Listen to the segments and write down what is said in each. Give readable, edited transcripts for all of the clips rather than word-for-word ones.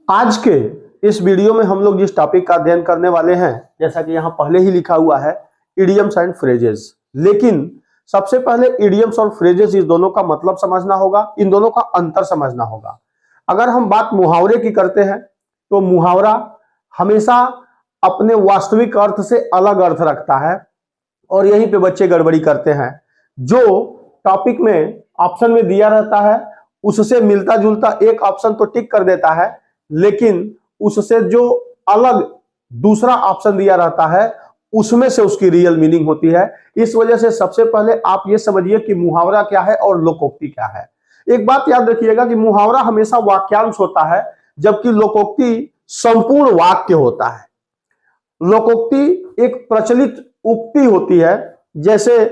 आज के इस वीडियो में हम लोग जिस टॉपिक का अध्ययन करने वाले हैं, जैसा कि यहाँ पहले ही लिखा हुआ है, इडियम्स एंड फ्रेजेस। लेकिन सबसे पहले इडियम्स और फ्रेजेस, इस दोनों का मतलब समझना होगा, इन दोनों का अंतर समझना होगा। अगर हम बात मुहावरे की करते हैं तो मुहावरा हमेशा अपने वास्तविक अर्थ से अलग अर्थ रखता है और यहीं पे बच्चे गड़बड़ी करते हैं। जो टॉपिक में ऑप्शन में दिया रहता है उससे मिलता जुलता एक ऑप्शन तो टिक कर देता है, लेकिन उससे जो अलग दूसरा ऑप्शन दिया रहता है उसमें से उसकी रियल मीनिंग होती है। इस वजह से सबसे पहले आप ये समझिए कि मुहावरा क्या है और लोकोक्ति क्या है। एक बात याद रखिएगा कि मुहावरा हमेशा वाक्यांश होता है, जबकि लोकोक्ति संपूर्ण वाक्य होता है। लोकोक्ति एक प्रचलित उक्ति होती है, जैसे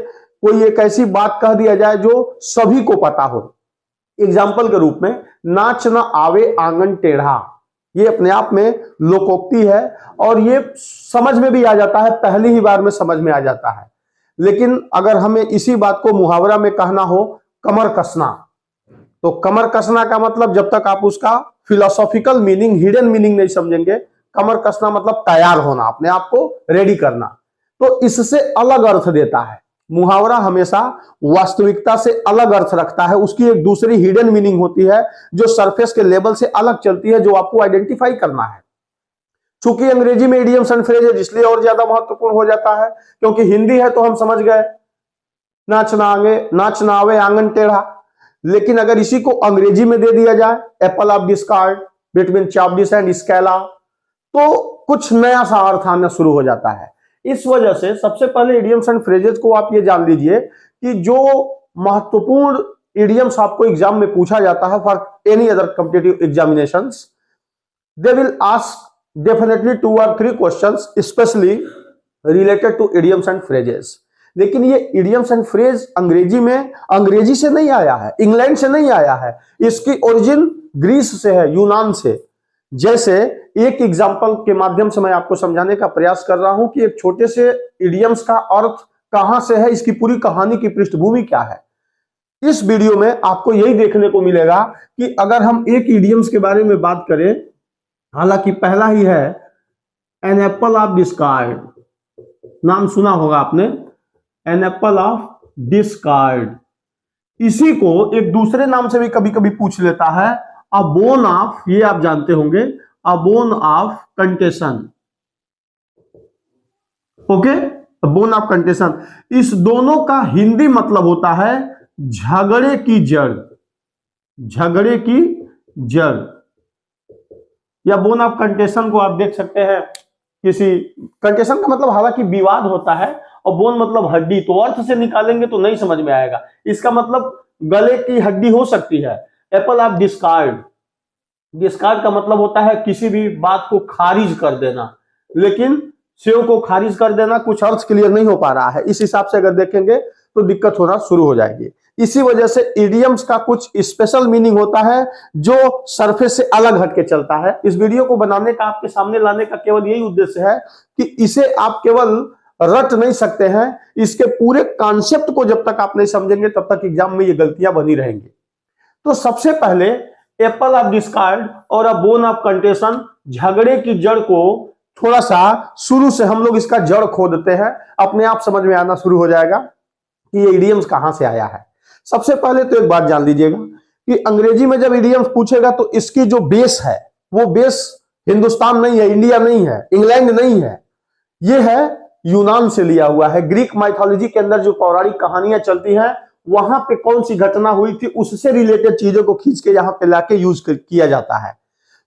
कोई एक ऐसी बात कह दिया जाए जो सभी को पता हो। एग्जाम्पल के रूप में, नाच न आवे आंगन टेढ़ा, ये अपने आप में लोकोक्ति है और ये समझ में भी आ जाता है, पहली ही बार में समझ में आ जाता है। लेकिन अगर हमें इसी बात को मुहावरा में कहना हो, कमर कसना, तो कमर कसना का मतलब जब तक आप उसका फिलोसॉफिकल मीनिंग, हिडन मीनिंग नहीं समझेंगे, कमर कसना मतलब तैयार होना, अपने आप को रेडी करना, तो इससे अलग अर्थ देता है। मुहावरा हमेशा वास्तविकता से अलग अर्थ रखता है, उसकी एक दूसरी हिडन मीनिंग होती है जो सरफेस के लेवल से अलग चलती है, जो आपको आइडेंटिफाई करना है। चूंकि अंग्रेजी में इडियम्स एंड फ्रेजेस इसलिए और ज्यादा महत्वपूर्ण हो जाता है क्योंकि हिंदी है तो हम समझ गए नाच ना आवे आंगन टेढ़ा, लेकिन अगर इसी को अंग्रेजी में दे दिया जाए, एप्पल ऑफ डिस्कार्ड बिटवीन चॉपडिस एंड स्केला, तो कुछ नया सा अर्थ आना शुरू हो जाता है। इस वजह से सबसे पहले इडियम्स एंड फ्रेजेस को आप ये जान लीजिए कि जो महत्वपूर्ण इडियम्स आपको एग्जाम में पूछा जाता है for any other competitive examinations, they will ask definitely 2 or 3 questions specially related to idioms and phrases. लेकिन ये इडियम्स एंड फ्रेज अंग्रेजी से नहीं आया है, इंग्लैंड से नहीं आया है, इसकी ओरिजिन ग्रीस से है, यूनान से। जैसे एक एग्जांपल के माध्यम से मैं आपको समझाने का प्रयास कर रहा हूं कि एक छोटे से इडियम्स का अर्थ कहां से है, इसकी पूरी कहानी की पृष्ठभूमि क्या है। इस वीडियो में आपको यही देखने को मिलेगा कि अगर हम एक इडियम्स के बारे में बात करें, हालांकि पहला ही है एन एप्पल ऑफ डिस्कार्ड, नाम सुना होगा आपने, एन एप्पल ऑफ डिस्कार्ड। इसी को एक दूसरे नाम से भी कभी कभी पूछ लेता है, अ बोन ऑफ, ये आप जानते होंगे, a bone of contention. Okay, bone of contention, इस दोनों का हिंदी मतलब होता है झगड़े की जड़, झगड़े की जड़। या बोन ऑफ कंटेशन को आप देख सकते हैं, किसी कंटेशन का मतलब हालांकि विवाद होता है, और बोन मतलब हड्डी, तो अर्थ से निकालेंगे तो नहीं समझ में आएगा। इसका मतलब गले की हड्डी हो सकती है। एप्पल ऑफ डिस्कार्ड, डिस्कार्ड का मतलब होता है किसी भी बात को खारिज कर देना, लेकिन सेव को खारिज कर देना कुछ अर्थ क्लियर नहीं हो पा रहा है। इस हिसाब से अगर देखेंगे तो दिक्कत होना शुरू हो जाएगी। इसी वजह से इडियम्स का कुछ स्पेशल मीनिंग होता है जो सरफेस से अलग हटके चलता है। इस वीडियो को बनाने का, आपके सामने लाने का केवल यही उद्देश्य है कि इसे आप केवल रट नहीं सकते हैं, इसके पूरे कॉन्सेप्ट को जब तक आप नहीं समझेंगे तब तक एग्जाम में ये गलतियां बनी रहेंगी। तो सबसे पहले एप्पल ऑफ डिस्कार्ड और अ बोन ऑफ कंटेशन, झगड़े की जड़ को थोड़ा सा शुरू से हम लोग इसका जड़ खोदते हैं, अपने आप समझ में आना शुरू हो जाएगा कि ये इडियम्स कहां से आया है। सबसे पहले तो एक बात जान लीजिएगा कि अंग्रेजी में जब इडियम्स पूछेगा तो इसकी जो बेस है वो बेस हिंदुस्तान नहीं है, इंडिया नहीं है, इंग्लैंड नहीं है, ये है यूनान से लिया हुआ है। ग्रीक माइथोलॉजी के अंदर जो पौराणिक कहानियां चलती हैं, वहां पे कौन सी घटना हुई थी उससे रिलेटेड चीजों को खींच के यहां पे लाके यूज किया जाता है।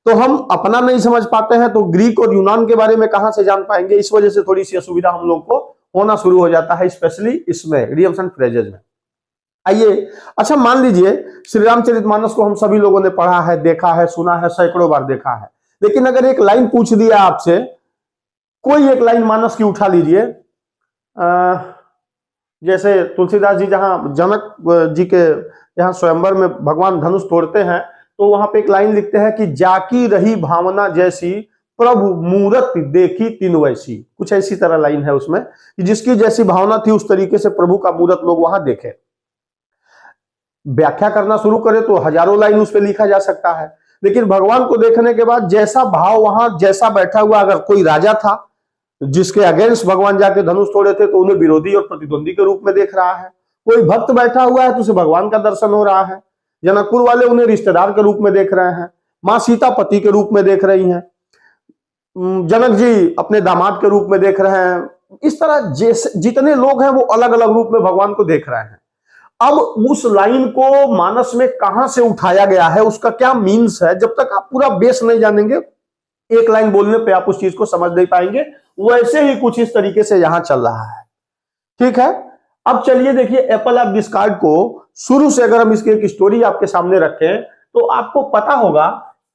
तो हम अपना नहीं समझ पाते हैं तो ग्रीक और यूनान के बारे में कहां से जान पाएंगे। इस वजह से थोड़ी सी असुविधा हम लोग को होना शुरू हो जाता है, स्पेशली इसमें इडियम्स एंड फ्रेजेस में। आइए, अच्छा मान लीजिए श्री रामचरितमानस को हम सभी लोगों ने पढ़ा है, देखा है, सुना है, सैकड़ों बार देखा है, लेकिन अगर एक लाइन पूछ दिया आपसे, कोई एक लाइन मानस की उठा लीजिए, जैसे तुलसीदास जी जहां जनक जी के यहाँ स्वयंवर में भगवान धनुष तोड़ते हैं, तो वहां पे एक लाइन लिखते हैं कि जाकी रही भावना जैसी प्रभु मूरत देखी तीन वैसी, कुछ ऐसी तरह लाइन है उसमें कि जिसकी जैसी भावना थी उस तरीके से प्रभु का मूरत लोग वहां देखे। व्याख्या करना शुरू करें तो हजारों लाइन उस पर लिखा जा सकता है, लेकिन भगवान को देखने के बाद जैसा भाव वहां जैसा बैठा हुआ, अगर कोई राजा था जिसके अगेंस्ट भगवान जाके धनुष तोड़े थे तो उन्हें विरोधी और प्रतिद्वंदी के रूप में देख रहा है, कोई भक्त बैठा हुआ है तो उसे भगवान का दर्शन हो रहा है, जनकपुर वाले उन्हें रिश्तेदार के रूप में देख रहे हैं, मां सीता पति के रूप में देख रही हैं, जनक जी अपने दामाद के रूप में देख रहे हैं। इस तरह जैसे जितने लोग हैं वो अलग अलग रूप में भगवान को देख रहे हैं। अब उस लाइन को मानस में कहां से उठाया गया है, उसका क्या मीन्स है, जब तक आप पूरा बेस नहीं जानेंगे एक लाइन बोलने पे आप उस चीज को समझ नहीं पाएंगे। वैसे ही कुछ इस तरीके से यहां चल रहा है। ठीक है, अब चलिए देखिए एप्पल ऑफ डिस्कार्ड को शुरू से अगर हम इसकी एक स्टोरी आपके सामने रखें तो आपको पता होगा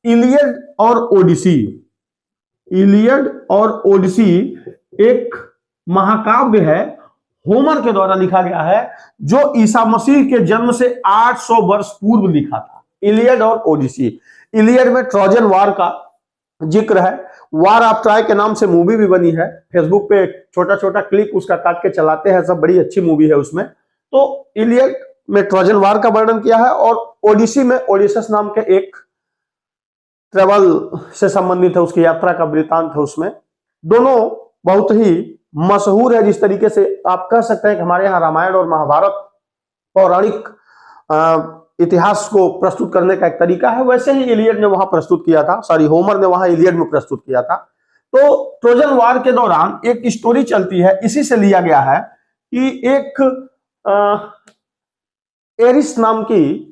इलियड और ओडिसी, इलियड और ओडिसी एक महाकाव्य है, होमर के द्वारा लिखा गया है, जो ईसा मसीह के जन्म से 800 वर्ष पूर्व लिखा था। इलियड और ओडिसी, इलियड में ट्रोजन वार का जिक्र है, वार ऑफ ट्राय के नाम से मूवी भी बनी है, फेसबुक पे छोटा छोटा क्लिप उसका काट के चलाते हैं सब, बड़ी अच्छी मूवी है उसमें। तो इलियड में ट्रोजन वार का वर्णन किया है और ओडिसी में ओडिसस नाम के एक ट्रेवल से संबंधित है, उसकी यात्रा का वृतांत है उसमें। दोनों बहुत ही मशहूर है, जिस तरीके से आप कह सकते हैं कि हमारे यहाँ रामायण और महाभारत पौराणिक इतिहास को प्रस्तुत करने का एक तरीका है, वैसे ही इलियड ने वहां प्रस्तुत किया था, सॉरी होमर ने वहां इलियड में प्रस्तुत किया था। तो ट्रोजन वार के दौरान एक स्टोरी चलती है, इसी से लिया गया है कि एक एरिस नाम की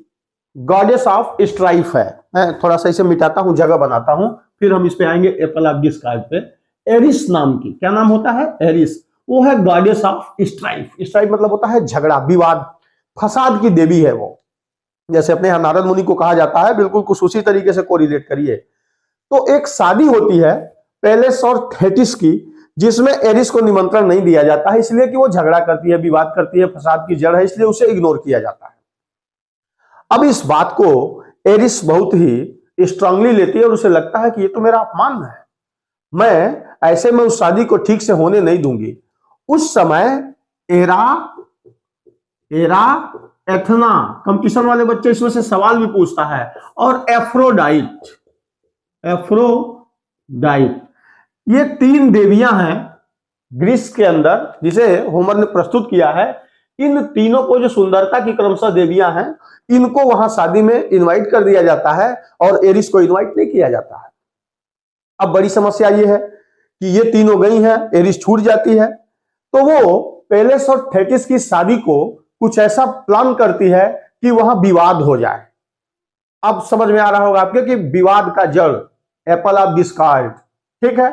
गॉडेस ऑफ स्ट्राइफ है। मैं थोड़ा सा इसे मिटाता हूं, जगह बनाता हूं, फिर हम इस पे आएंगे एप्पल ऑफ डिस्कार्ड पे। एरिस नाम की, क्या नाम होता है, एरिस, वो है गॉडेस ऑफ स्ट्राइफ। स्ट्राइफ मतलब होता है झगड़ा, विवाद, फसाद की देवी है वो, जैसे अपने यहां नारद मुनि को कहा जाता है, बिल्कुल कुछ उसी तरीके से कोरिलेट करिए। तो एक शादी होती है पेलेस और थेटिस की, जिसमें एरिस को निमंत्रण नहीं दिया जाता है, इसलिए कि वो झगड़ा करती है, विवाद करती है, फसाद की जड़ है, इसलिए उसे इग्नोर किया जाता है। अब इस बात को एरिस बहुत ही स्ट्रांगली लेती है और उसे लगता है कि ये तो मेरा अपमान है, मैं ऐसे में उस शादी को ठीक से होने नहीं दूंगी। उस समय एरा एथना, कंपटीशन वाले बच्चे इसमें से सवाल भी पूछता है, और एफ्रोडाइट, ये 3 देवियां हैं ग्रीस के अंदर, जिसे होमर ने प्रस्तुत किया है। इन तीनों को, जो सुंदरता की क्रमशः देवियां हैं, इनको वहां शादी में इनवाइट कर दिया जाता है और एरिस को इनवाइट नहीं किया जाता है। अब बड़ी समस्या ये है कि ये तीनों गई हैं, एरिस छूट जाती है, तो वो पेलेस और थेटिस की शादी को कुछ ऐसा प्लान करती है कि वहां विवाद हो जाए। अब समझ में आ रहा होगा आपके कि विवाद का जड़ एप्पल ऑफ डिस्कार्ड। ठीक है,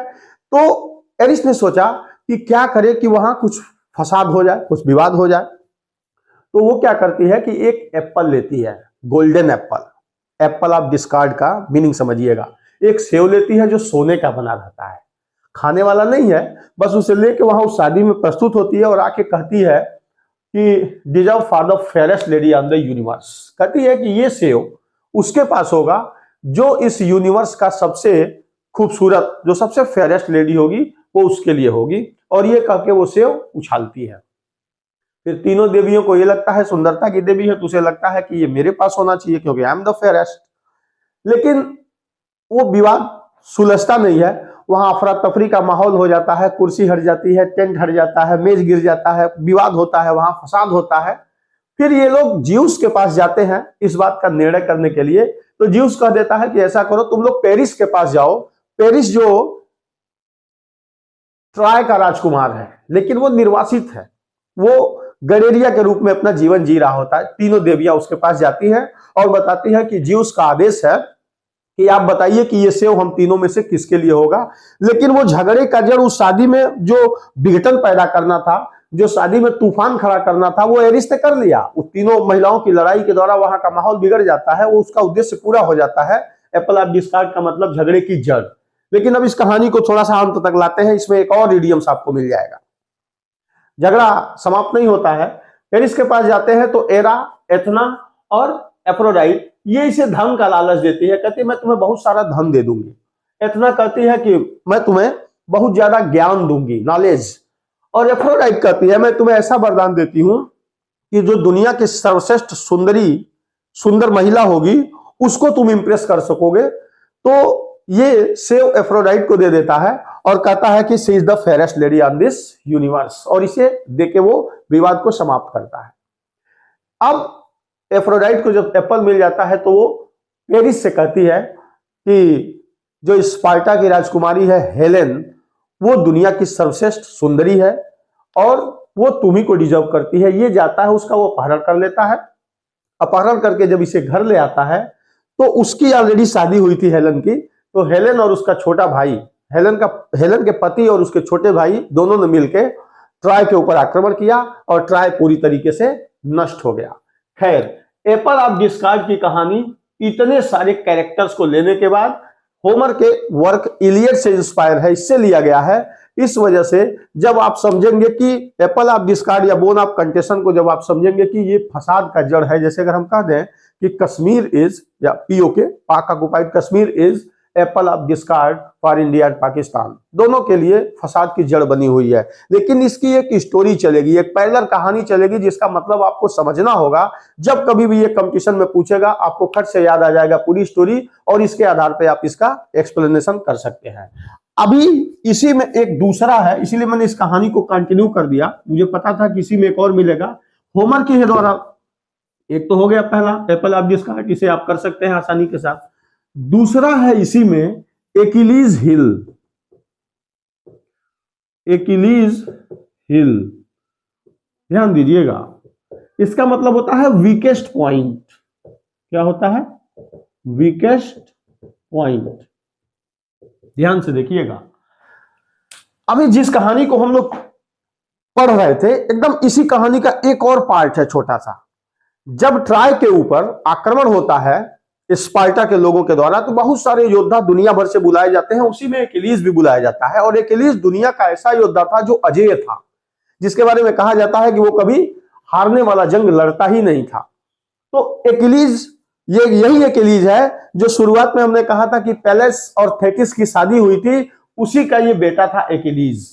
तो एरिस ने सोचा कि क्या करे कि वहां कुछ फसाद हो जाए, कुछ विवाद हो जाए। तो वो क्या करती है कि एक एप्पल लेती है, golden Apple, Apple of discard का मीनिंग समझिएगा। एक सेव लेती है जो सोने का बना रहता है, खाने वाला नहीं है, बस उसे लेके वहां उस शादी में प्रस्तुत होती है और आके कहती है कि deserve for the fairest lady on the universe. कहती है कि ये सेव उसके पास होगा जो इस यूनिवर्स का सबसे खूबसूरत, जो सबसे फेयरेस्ट लेडी होगी वो उसके लिए होगी, और ये कह के वो सेव उछालती है। फिर तीनों देवियों को ये लगता है, सुंदरता की देवी है तो उसे लगता है कि ये मेरे पास होना चाहिए क्योंकि आई एम द फेयरेस्ट। लेकिन वो विवाद सुलझता नहीं है, वहां अफरा तफरी का माहौल हो जाता है, कुर्सी हट जाती है, टेंट हट जाता है, मेज गिर जाता है, विवाद होता है, वहां फसाद होता है। फिर ये लोग ज्यूस के पास जाते हैं इस बात का निर्णय करने के लिए। तो ज्यूस कह देता है कि ऐसा करो, तुम लोग पेरिस के पास जाओ। पेरिस जो ट्राय का राजकुमार है, लेकिन वो निर्वासित है, वो गडेरिया के रूप में अपना जीवन जी रहा होता है। तीनों देवियां उसके पास जाती हैं और बताती है कि ज्यूस का आदेश है कि आप बताइए कि ये सेव हम तीनों में से किसके लिए होगा। लेकिन वो झगड़े का जड़, उस शादी में जो विघटन पैदा करना था, जो शादी में तूफान खड़ा करना था, वो एरिस ने कर लिया। उस तीनों महिलाओं की लड़ाई के द्वारा वहां का माहौल बिगड़ जाता है, वो उसका उद्देश्य पूरा हो जाता है। एप्पल ऑफ डिस्कार्ड का मतलब झगड़े की जड़। लेकिन अब इस कहानी को थोड़ा सा अंत तक लाते हैं, इसमें एक और इडियम्स आपको मिल जाएगा। झगड़ा समाप्त नहीं होता है, एरिस के पास जाते हैं तो एरा, एथना और एफ्रोडाइट ये इसे धन का लालच देती है, कहती है मैं तुम्हें बहुत सारा धन दे दूंगी। एथना कहती है कि मैं तुम्हें बहुत ज्यादा ज्ञान दूंगी, नॉलेज। और एफ्रोडाइट कहती है मैं तुम्हें ऐसा वरदान देती हूं कि जो दुनिया की सर्वश्रेष्ठ सुंदर महिला होगी उसको तुम इंप्रेस कर सकोगे। तो ये सेव एफ्रोडाइट को दे देता है और कहता है कि she is the fairest lady on this universe, और इसे देके वो विवाद को समाप्त करता है। अब एफ्रोडाइट को जब एप्पल मिल जाता है तो वो पेरिस से कहती है कि जो स्पार्टा की राजकुमारी है हेलेन, वो दुनिया की सर्वश्रेष्ठ सुंदरी है और वो तुम्ही को डिजर्व करती है। ये जाता है, उसका वो अपहरण कर लेता है। अपहरण करके जब इसे घर ले आता है तो उसकी ऑलरेडी शादी हुई थी हेलेन की, तो हेलेन और उसका छोटा भाई, हेलेन के पति और उसके छोटे भाई दोनों ने मिलकर ट्राय के ऊपर आक्रमण किया और ट्राय पूरी तरीके से नष्ट हो गया। खैर, एप्पल ऑफ डिस्कार्ड की कहानी इतने सारे कैरेक्टर्स को लेने के बाद होमर के वर्क इलियड से इंस्पायर है, इससे लिया गया है। इस वजह से जब आप समझेंगे कि एप्पल ऑफ डिस्कार्ड या बोन ऑफ कंटेशन को जब आप समझेंगे कि ये फसाद का जड़ है, जैसे अगर हम कह दें कि कश्मीर इज या पीओके, पाक occupied Kashmir is Apple of discard for India and Pakistan, दोनों के लिए फसाद की जड़ बनी हुई है। लेकिन इसकी एक स्टोरी चलेगी, एक पैरेलल कहानी चलेगी, जिसका मतलब आपको समझना होगा। जब कभी भी ये कंपटीशन में पूछेगा आपको खट से याद आ जाएगा पूरी स्टोरी, और इसके आधार पे आप इसका एक्सप्लेनेशन कर सकते हैं। अभी इसी में एक दूसरा है, इसीलिए मैंने इस कहानी को कंटिन्यू कर दिया, मुझे पता था कि इसी में एक और मिलेगा। होमर के द्वारा एक तो हो गया पहला एप्पल ऑफ डिस्कार्ड, इसे आप कर सकते हैं आसानी के साथ। दूसरा है इसी में एकिलीज हिल। एकिलीज हिल, ध्यान दीजिएगा, इसका मतलब होता है वीकेस्ट पॉइंट। क्या होता है? Weakest point. ध्यान से देखिएगा, अभी जिस कहानी को हम लोग पढ़ रहे थे, एकदम इसी कहानी का एक और पार्ट है छोटा सा। जब ट्राय के ऊपर आक्रमण होता है स्पार्टा के लोगों के द्वारा, तो बहुत सारे योद्धा दुनिया भर से बुलाए जाते हैं, उसी में एकिलीज भी बुलाया जाता है। और एकिलीज दुनिया का ऐसा योद्धा था जो अजेय था, जिसके बारे में कहा जाता है कि वो कभी हारने वाला जंग लड़ता ही नहीं था। तो एकिलीज, यही एकिलीज है जो शुरुआत में हमने कहा था कि पेलेस और थेटिस की शादी हुई थी, उसी का ये बेटा था एकिलीज।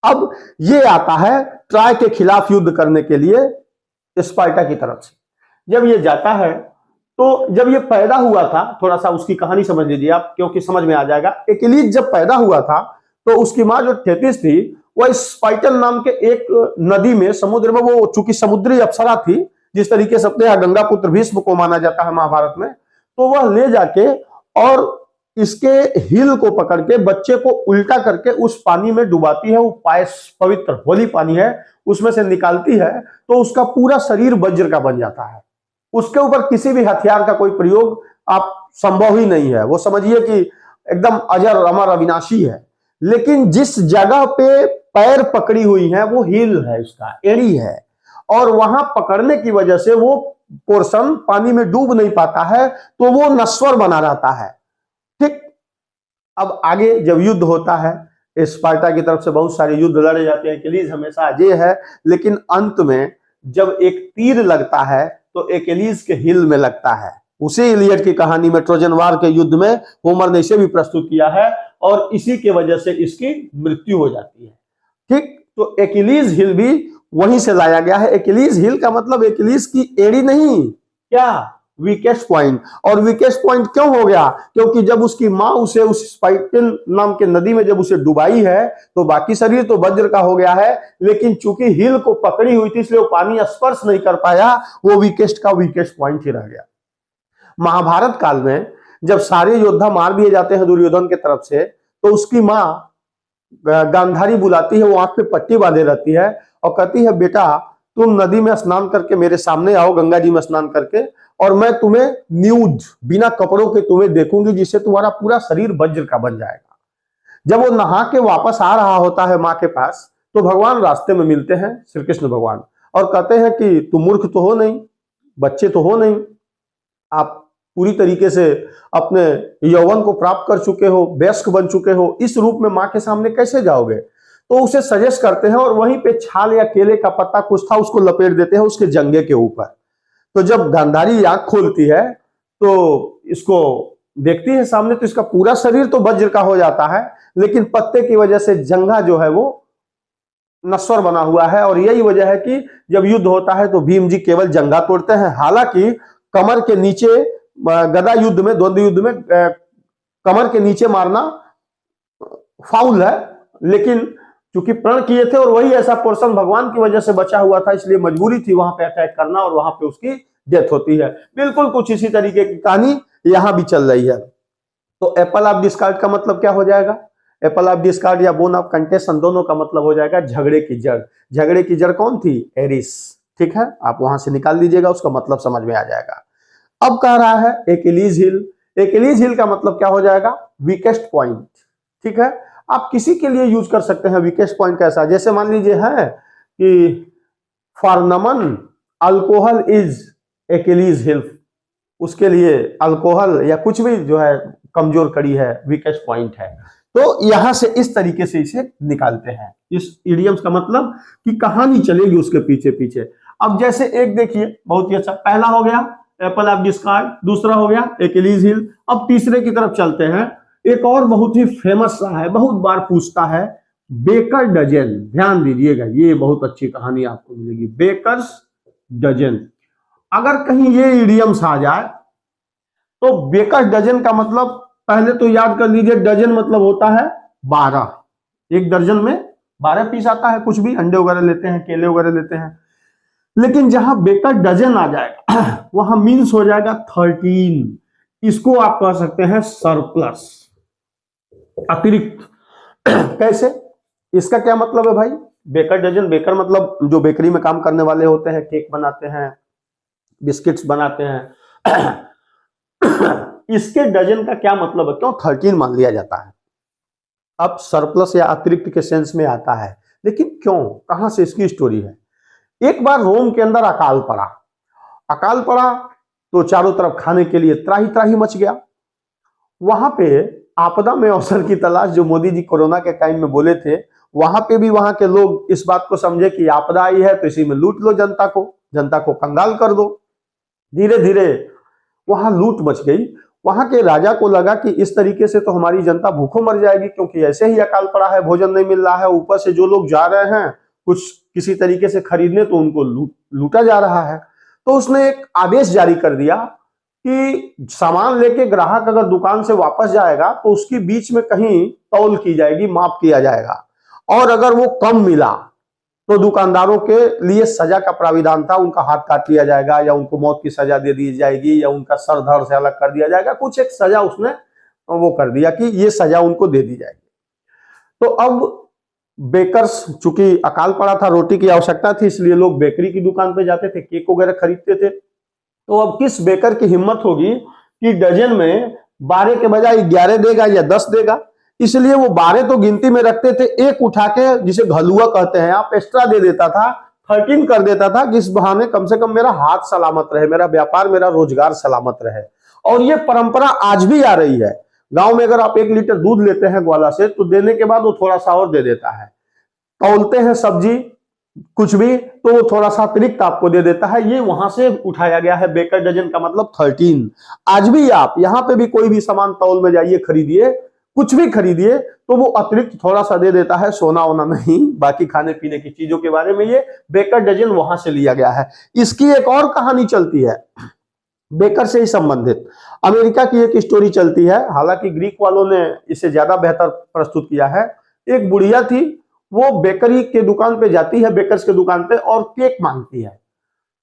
अब ये आता है ट्राय के खिलाफ युद्ध करने के लिए स्पार्टा की तरफ से। जब ये जाता है तो जब ये पैदा हुआ था, थोड़ा सा उसकी कहानी समझ लीजिए आप, क्योंकि समझ में आ जाएगा। एकिलीज जब पैदा हुआ था तो उसकी मां जो थेटिस थी, वह स्पाइटन नाम के एक नदी में, समुद्र में, वो चूंकि समुद्री अप्सरा थी, जिस तरीके से अपने गंगा पुत्र भीष्म को माना जाता है महाभारत में, तो वह ले जाके और इसके हिल को पकड़ के बच्चे को उल्टा करके उस पानी में डुबाती है। वो पायस, पवित्र होली पानी है, उसमें से निकालती है, तो उसका पूरा शरीर वज्र का बन जाता है। उसके ऊपर किसी भी हथियार का कोई प्रयोग आप संभव ही नहीं है, वो समझिए कि एकदम अजर अमर अविनाशी है। लेकिन जिस जगह पे पैर पकड़ी हुई है वो हिल है, उसका एड़ी है, और वहां पकड़ने की वजह से वो पोर्शन पानी में डूब नहीं पाता है, तो वो नश्वर बना रहता है। ठीक, अब आगे जब युद्ध होता है, स्पार्टा की तरफ से बहुत सारे युद्ध लड़े जाते हैं, एकिलीज हमेशा अजय है, लेकिन अंत में जब एक तीर लगता है तो एकिलीज के हिल में लगता है। उसी इलियड की कहानी में ट्रोजन वार के युद्ध में होमर ने इसे भी प्रस्तुत किया है, और इसी के वजह से इसकी मृत्यु हो जाती है। ठीक, तो एकिलीज हिल भी वहीं से लाया गया है। एकिलीज हिल का मतलब एकिलीज की एड़ी नहीं, क्या? Weakest point. और वीकेस्ट पॉइंट क्यों हो गया? क्योंकि जब उसकी मां उसे उस स्पाइटन नाम के नदी में जब उसे डुबाई है, तो बाकी शरीर तो वज्र का हो गया है, लेकिन चूंकि हिल को पकड़ी हुई थी इसलिए वो पानी स्पर्श नहीं कर पाया, वो वीकेस्ट का वीकेस्ट पॉइंट ही रह गया। महाभारत काल में जब सारे योद्धा मार दिए जाते हैं दुर्योधन के तरफ से, तो उसकी मां गांधारी बुलाती है, वो आंख पे पट्टी बांधे रहती है और कहती है, बेटा तुम नदी में स्नान करके मेरे सामने आओ, गंगा जी में स्नान करके, और मैं तुम्हें न्यूड, बिना कपड़ों के तुम्हें देखूंगी, जिससे तुम्हारा पूरा शरीर वज्र का बन जाएगा। जब वो नहा के वापस आ रहा होता है माँ के पास, तो भगवान रास्ते में मिलते हैं, श्री कृष्ण भगवान, और कहते हैं कि तुम मूर्ख तो हो नहीं, बच्चे तो हो नहीं, आप पूरी तरीके से अपने यौवन को प्राप्त कर चुके हो, वयस्क बन चुके हो, इस रूप में माँ के सामने कैसे जाओगे? तो उसे सजेस्ट करते हैं, और वहीं पे छाल या केले का पत्ता कुछ था, उसको लपेट देते हैं उसके जंघे के ऊपर। तो जब गांधारी आंख खोलती है तो इसको देखती है सामने, तो इसका पूरा शरीर तो वज्र का हो जाता है, लेकिन पत्ते की वजह से जंघा जो है वो नश्वर बना हुआ है। और यही वजह है कि जब युद्ध होता है तो भीम जी केवल जंघा तोड़ते हैं, हालांकि कमर के नीचे गदा युद्ध में, द्वंद्व युद्ध में कमर के नीचे मारना फाउल है, लेकिन चूंकि प्रण किए थे और वही ऐसा पोर्शन भगवान की वजह से बचा हुआ था, इसलिए मजबूरी थी वहां पे अटैक करना और वहां पे उसकी डेथ होती है। बिल्कुल कुछ इसी तरीके की कहानी यहां भी चल रही है। तो एप्पल ऑफ डिस्कार्ड का मतलब क्या हो जाएगा? एप्पल ऑफ डिस्कार्ड या बोन ऑफ कंटेंशन, दोनों का मतलब हो जाएगा झगड़े की जड़। झगड़े की जड़ कौन थी? एरिस। ठीक है, आप वहां से निकाल लीजिएगा, उसका मतलब समझ में आ जाएगा। अब कह रहा है एक्किलीज हिल। एक्किलीज हिल का मतलब क्या हो जाएगा? Weakest point. ठीक है, आप किसी के लिए यूज कर सकते हैं वीकेस्ट पॉइंट कैसा, जैसे मान लीजिए है कि for Naman alcohol is Achilles heel, उसके लिए अल्कोहल या कुछ भी जो है कमजोर कड़ी है, वीकेस्ट पॉइंट है। तो यहां से इस तरीके से इसे निकालते हैं। इस इडियम्स का मतलब कि कहानी चलेगी उसके पीछे पीछे। अब जैसे एक देखिए बहुत ही अच्छा, पहला हो गया एप्पल ऑफ डिस्कार्ड, दूसरा हो गया एक्किलीज हिल। अब तीसरे की तरफ चलते हैं। एक और बहुत ही फेमस सा है, बहुत बार पूछता है, बेकर डजन। ध्यान दीजिएगा, ये बहुत अच्छी कहानी आपको मिलेगी, बेकर्स डजन। अगर कहीं ये इडियम्स आ जाए तो बेकर डजन का मतलब पहले तो याद कर लीजिए, डजन मतलब होता है 12। एक दर्जन में 12 पीस आता है, कुछ भी अंडे वगैरह लेते हैं, केले वगैरह लेते हैं। लेकिन जहां बेकर डजन आ जाएगा वहां मीन्स हो जाएगा 13। इसको आप कह सकते हैं सरप्लस, अतिरिक्त। कैसे? इसका क्या मतलब है भाई? बेकर डजन, बेकर मतलब जो बेकरी में काम करने वाले होते हैं, केक बनाते हैं, बिस्किट्स बनाते हैं। इसके डजन का क्या मतलब है? क्यों 13 मान लिया जाता है? अब सरप्लस या अतिरिक्त के सेंस में आता है, लेकिन क्यों, कहां से इसकी स्टोरी है? एक बार रोम के अंदर अकाल पड़ा। अकाल पड़ा तो चारों तरफ खाने के लिए त्राही त्राही मच गया। वहां पे आपदा में अवसर की तलाश, जो मोदी जी कोरोना के टाइम में बोले थे, वहां पे भी वहां के लोग इस बात को समझे कि आपदा आई है तो इसी में लूट लो जनता को कंगाल कर दो। धीरे धीरे वहां लूट मच गई। वहां के राजा को लगा कि इस तरीके से तो हमारी जनता भूखों मर जाएगी, क्योंकि ऐसे ही अकाल पड़ा है, भोजन नहीं मिल रहा है, ऊपर से जो लोग जा रहे हैं कुछ किसी तरीके से खरीदने तो उनको लूटा जा रहा है। तो उसने एक आदेश जारी कर दिया कि सामान लेके ग्राहक अगर दुकान से वापस जाएगा तो उसकी बीच में कहीं तौल की जाएगी, माप किया जाएगा, और अगर वो कम मिला तो दुकानदारों के लिए सजा का प्राविधान था, उनका हाथ काट लिया जाएगा या उनको मौत की सजा दे दी जाएगी या उनका सर धड़ से अलग कर दिया जाएगा। कुछ एक सजा उसने वो कर दिया कि ये सजा उनको दे दी जाएगी। तो अब बेकर्स, चूंकि अकाल पड़ा था, रोटी की आवश्यकता थी, इसलिए लोग बेकरी की दुकान पे जाते थे, केक वगैरह खरीदते थे। तो अब किस बेकर की हिम्मत होगी कि डजन में 12 के बजाय 11 देगा या 10 देगा? इसलिए वो 12 तो गिनती में रखते थे, एक उठा के, जिसे घलुआ कहते हैं आप, एक्स्ट्रा दे देता था, 13 कर देता था कि इस बहाने कम से कम मेरा हाथ सलामत रहे, मेरा व्यापार, मेरा रोजगार सलामत रहे। और ये परंपरा आज भी आ रही है। गांव में अगर आप 1 लीटर दूध लेते हैं ग्वाला से, तो देने के बाद वो थोड़ा सा और दे देता है। तौलते हैं सब्जी कुछ भी तो वो थोड़ा सा अतिरिक्त आपको दे देता है। ये वहां से उठाया गया है, बेकर डजन का मतलब 13। आज भी आप यहां पे भी कोई भी सामान तौल में जाइए, खरीदिए, कुछ भी खरीदिए, तो वो अतिरिक्त थोड़ा सा दे देता है, सोना वोना नहीं, बाकी खाने पीने की चीजों के बारे में ये बेकर डजन वहां से लिया गया है। इसकी एक और कहानी चलती है बेकर से ही संबंधित, अमेरिका की एक स्टोरी चलती है, हालांकि ग्रीक वालों ने इसे ज्यादा बेहतर प्रस्तुत किया है। एक बुढ़िया थी, वो बेकरी के दुकान पे जाती है, बेकर्स के दुकान पे, और केक मांगती है।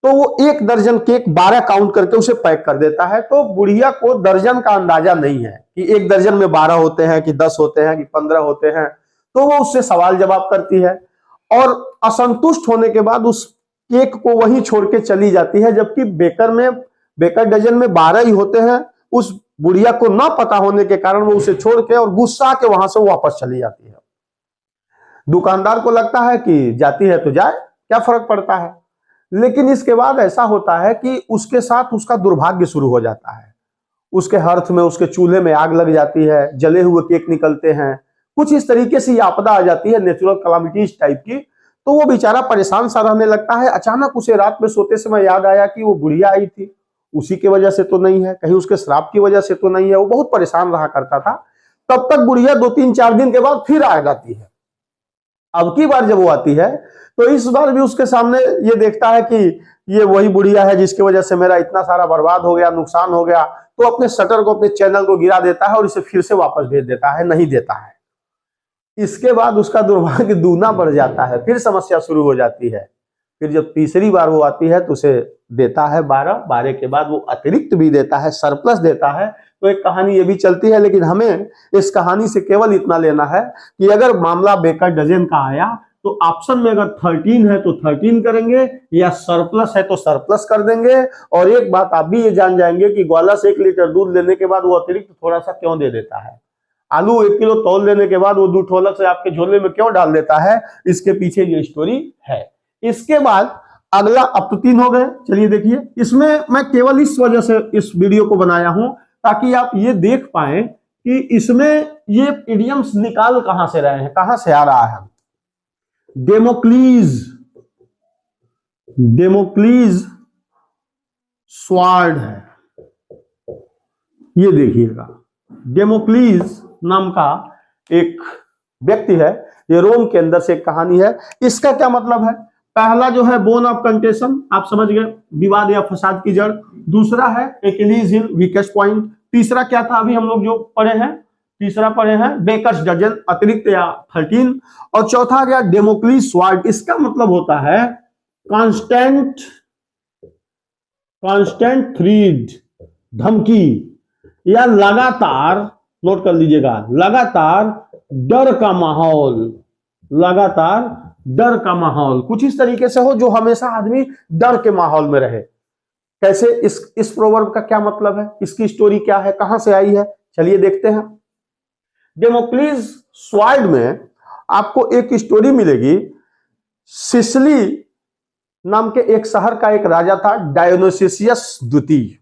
तो वो 1 दर्जन केक 12 काउंट करके उसे पैक कर देता है। तो बुढ़िया को दर्जन का अंदाजा नहीं है कि 1 दर्जन में 12 होते हैं कि 10 होते हैं कि 15 होते हैं। तो वो उससे सवाल जवाब करती है और असंतुष्ट होने के बाद उस केक को वहीं छोड़ के चली जाती है, जबकि बेकर डजन में 12 ही होते हैं। उस बुढ़िया को ना पता होने के कारण वो उसे छोड़ के और गुस्सा के वहां से वापस चली जाती है। दुकानदार को लगता है कि जाती है तो जाए, क्या फर्क पड़ता है। लेकिन इसके बाद ऐसा होता है कि उसके साथ उसका दुर्भाग्य शुरू हो जाता है। उसके हर्थ में, उसके चूल्हे में आग लग जाती है, जले हुए केक निकलते हैं, कुछ इस तरीके से आपदा आ जाती है, नेचुरल कैलामिटीज टाइप की। तो वो बेचारा परेशान सा रहने लगता है। अचानक उसे रात में सोते समय याद आया कि वो बुढ़िया आई थी, उसी की वजह से तो नहीं है, कहीं उसके श्राप की वजह से तो नहीं है। वो बहुत परेशान रहा करता था। तब तक बुढ़िया 2-3-4 दिन के बाद फिर आ जाती है। अब की बार जब वो आती है तो इस बार भी उसके सामने ये देखता है कि ये वही बुढ़िया है जिसकी वजह से मेरा इतना सारा बर्बाद हो गया, नुकसान हो गया। तो अपने शटर को, अपने चैनल को गिरा देता है और इसे फिर से वापस भेज देता है, नहीं देता है। इसके बाद उसका दुर्भाग्य दूना बढ़ जाता है, फिर समस्या शुरू हो जाती है। फिर जब तीसरी बार वो आती है तो उसे देता है 12 के बाद वो अतिरिक्त भी देता है, सरप्लस देता है। तो एक कहानी ये भी चलती है, लेकिन हमें इस कहानी से केवल इतना लेना है कि अगर मामला बेकर डजन का आया तो ऑप्शन में अगर 13 है तो 13 करेंगे, या सरप्लस है तो सरप्लस कर देंगे। और एक बात आप भी ये जान जाएंगे कि ग्वाला से 1 लीटर दूध लेने के बाद वो अतिरिक्त थोड़ा सा क्यों दे देता है, आलू 1 किलो तौल लेने के बाद वो दूध ठोलक से आपके झोले में क्यों डाल देता है, इसके पीछे ये स्टोरी है। इसके बाद अगला, अब तो 3 हो गए, चलिए देखिए। इसमें मैं केवल इस वजह से इस वीडियो को बनाया हूं ताकि आप ये देख पाए कि इसमें ये इडियम्स निकाल कहां से रहे हैं, कहां से आ रहा है। डेमोक्लीज स्वार्ड है, ये देखिएगा। डेमोक्लीज नाम का एक व्यक्ति है, ये रोम के अंदर से एक कहानी है। इसका क्या मतलब है? पहला जो है बोन ऑफ कंटेशन, आप समझ गए, विवाद या फसाद की जड़। दूसरा है एक्लीज हिल, वीकेस्ट पॉइंट। तीसरा क्या था अभी हम लोग जो पढ़े हैं, तीसरा पढ़े हैं बेकर्स डजन, अतिरिक्त या 13। और चौथा आ गया डेमोक्लीज स्वार्ड। इसका मतलब होता है कांस्टेंट थ्रेट, धमकी, या लगातार, नोट कर लीजिएगा, लगातार डर का माहौल, लगातार डर का माहौल, कुछ इस तरीके से हो जो हमेशा आदमी डर के माहौल में रहे। कैसे, इस प्रोवर्ब का क्या मतलब है, इसकी स्टोरी क्या है, कहां से आई है, चलिए देखते हैं। डेमोक्लीज स्वार्ड में आपको एक स्टोरी मिलेगी। सिसिली नाम के एक शहर का एक राजा था, डायोनिसियस द्वितीय।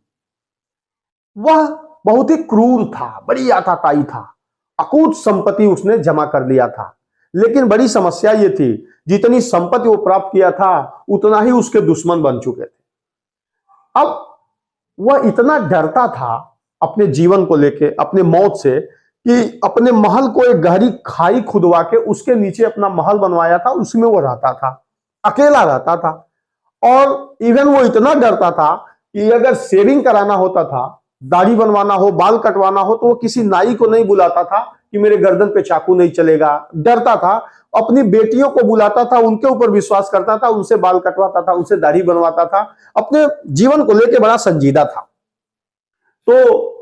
वह बहुत ही क्रूर था, बड़ी आताताई था, अकूत संपत्ति उसने जमा कर लिया था। लेकिन बड़ी समस्या ये थी, जितनी संपत्ति वो प्राप्त किया था उतना ही उसके दुश्मन बन चुके थे। अब वह इतना डरता था अपने जीवन को लेके, अपने मौत से, कि अपने महल को एक गहरी खाई खुदवा के उसके नीचे अपना महल बनवाया था, उसमें वो रहता था, अकेला रहता था। और इवन वो इतना डरता था कि अगर शेविंग कराना होता था, दाढ़ी बनवाना हो, बाल कटवाना हो, तो वो किसी नाई को नहीं बुलाता था कि मेरे गर्दन पे चाकू नहीं चलेगा, डरता था। अपनी बेटियों को बुलाता था, उनके ऊपर विश्वास करता था, उनसे बाल कटवाता था, उनसे दाढ़ी बनवाता था, अपने जीवन को लेकर बड़ा संजीदा था। तो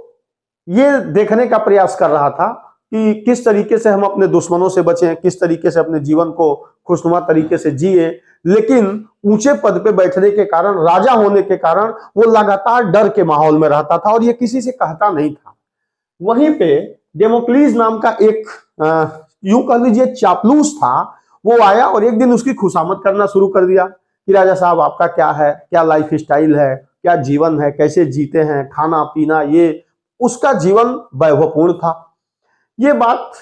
ये देखने का प्रयास कर रहा था कि किस तरीके से हम अपने दुश्मनों से बचें, किस तरीके से अपने जीवन को खुशनुमा तरीके से जिए। लेकिन ऊंचे पद पे बैठने के कारण, राजा होने के कारण, वो लगातार डर के माहौल में रहता था और ये किसी से कहता नहीं था। वहीं पे डेमोक्लीज नाम का एक यूं कह लीजिए चापलूस था, वो आया और एक दिन उसकी खुशामद करना शुरू कर दिया कि राजा साहब आपका क्या है, क्या लाइफ स्टाइल है, क्या जीवन है, कैसे जीते हैं, खाना पीना, ये उसका जीवन वैभवपूर्ण था। ये बात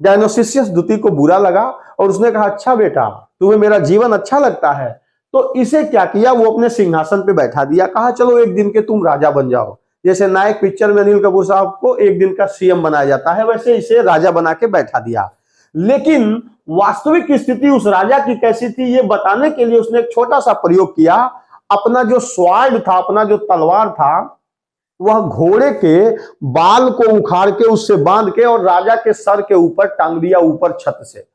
डायोनिसियस द्वितीय को बुरा लगा और उसने कहा, अच्छा बेटा तुम्हें मेरा जीवन अच्छा लगता है। तो इसे क्या किया, वो अपने सिंहासन पे बैठा दिया, कहा चलो एक दिन के तुम राजा बन जाओ। जैसे नायक पिक्चर में अनिल कपूर साहब को एक दिन का सीएम बनाया जाता है, वैसे इसे राजा बना के बैठा दिया। लेकिन वास्तविक स्थिति उस राजा की कैसी थी ये बताने के लिए उसने एक छोटा सा प्रयोग किया। अपना जो स्वार्ड था, अपना जो तलवार था, वह घोड़े के बाल को उखाड़ के उससे बांध के और राजा के सर के ऊपर टांग दिया, ऊपर छत से,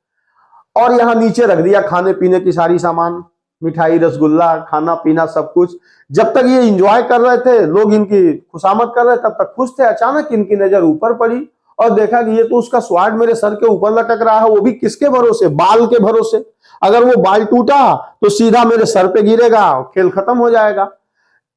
और यहां नीचे रख दिया खाने पीने की सारी सामान, मिठाई, रसगुल्ला, खाना पीना सब कुछ। जब तक ये एंजॉय कर रहे थे, लोग इनकी खुशामद कर रहे, तब तक खुश थे। अचानक इनकी नजर ऊपर पड़ी और देखा कि ये तो उसका स्वार्ड मेरे सर के ऊपर लटक रहा है, वो भी किसके भरोसे, बाल के भरोसे। अगर वो बाल टूटा तो सीधा मेरे सर पे गिरेगा, खेल खत्म हो जाएगा।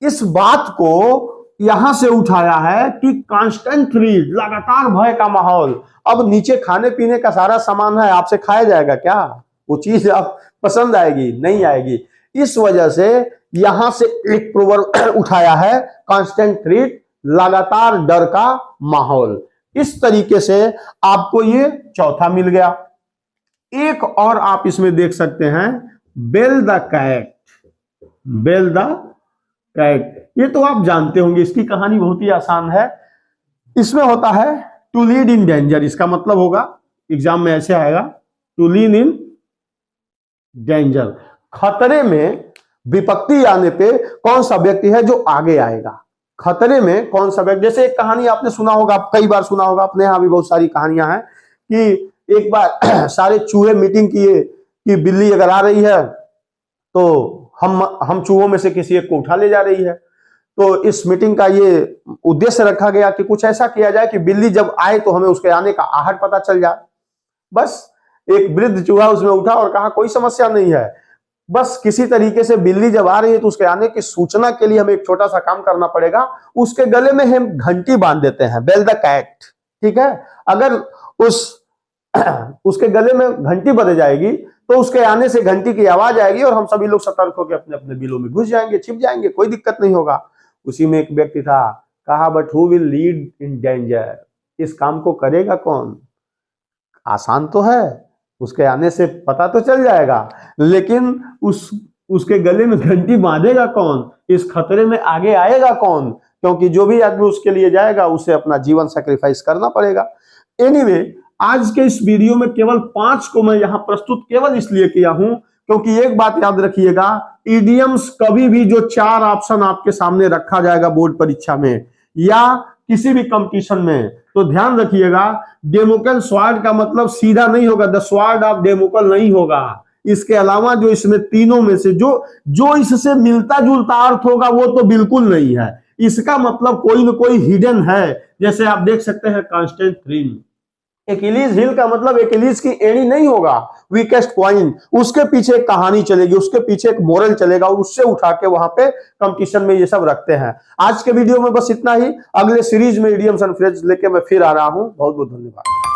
इस बात को यहां से उठाया है कि कांस्टेंट थ्रेट, लगातार भय का माहौल। अब नीचे खाने पीने का सारा सामान है, आपसे खाया जाएगा क्या? वो चीज आप पसंद आएगी? नहीं आएगी। इस वजह से यहां से एक प्रोवर्ब उठाया है, कांस्टेंट थ्रेट, लगातार डर का माहौल। इस तरीके से आपको ये चौथा मिल गया। एक और आप इसमें देख सकते हैं, bell the cat. Bell the cat, ये तो आप जानते होंगे, इसकी कहानी बहुत ही आसान है। इसमें होता है टू लीड इन डेंजर, इसका मतलब होगा, एग्जाम में ऐसे आएगा, टू लीड इन डेंजर, खतरे में, विपत्ति आने पे कौन सा व्यक्ति है जो आगे आएगा। खतरे में कौन सा व्यक्ति, जैसे एक कहानी आपने सुना होगा, कई बार सुना होगा, अपने यहाँ भी बहुत सारी कहानियां हैं कि एक बार सारे चूहे मीटिंग किए कि बिल्ली अगर आ रही है तो हम चूहों में से किसी एक को उठा ले जा रही है। तो इस मीटिंग का ये उद्देश्य रखा गया कि कुछ ऐसा किया जाए कि बिल्ली जब आए तो हमें उसके आने का आहट पता चल जाए। बस एक वृद्ध चूहा उसमें उठा और कहा कोई समस्या नहीं है, बस किसी तरीके से बिल्ली जब आ रही है तो उसके आने की सूचना के लिए हमें एक छोटा सा काम करना पड़ेगा, उसके गले में हम घंटी बांध देते हैं, बेल द कैट, ठीक है। अगर उसके गले में घंटी बज जाएगी तो उसके आने से घंटी की आवाज आएगी और हम सभी लोग सतर्क होकर अपने अपने बिलों में घुस जाएंगे, छिप जाएंगे, कोई दिक्कत नहीं होगा। उसी में एक व्यक्ति था, कहा but who will lead in danger, इस काम को करेगा कौन? आसान तो है, उसके आने से पता तो चल जाएगा, लेकिन उसके गले में घंटी बांधेगा कौन? इस खतरे में आगे आएगा कौन? क्योंकि जो भी आदमी उसके लिए जाएगा उसे अपना जीवन सैक्रिफाइस करना पड़ेगा। एनीवे, आज के इस वीडियो में केवल 5 को मैं यहां प्रस्तुत केवल इसलिए किया हूं क्योंकि एक बात याद रखिएगा, इडियम्स कभी भी जो 4 ऑप्शन आपके सामने रखा जाएगा बोर्ड परीक्षा में या किसी भी कंपटीशन में, तो ध्यान रखिएगा, डेमोकल स्वॉर्ड का मतलब सीधा नहीं होगा, द स्वॉर्ड ऑफ डेमोकल नहीं होगा। इसके अलावा जो इसमें तीनों में से जो इससे मिलता जुलता अर्थ होगा वो तो बिल्कुल नहीं है। इसका मतलब कोई न कोई हिडन है। जैसे आप देख सकते हैं कांस्टेंट थ्रीन, एकिलीज हिल का मतलब एकिलीज की एड़ी नहीं होगा, वीकेस्ट पॉइंट, उसके पीछे एक कहानी चलेगी, उसके पीछे एक मोरल चलेगा, उससे उठा के वहां पे कंपटीशन में ये सब रखते हैं। आज के वीडियो में बस इतना ही, अगले सीरीज में इडियम्स एंड फ्रेज लेके मैं फिर आ रहा हूं। बहुत बहुत धन्यवाद।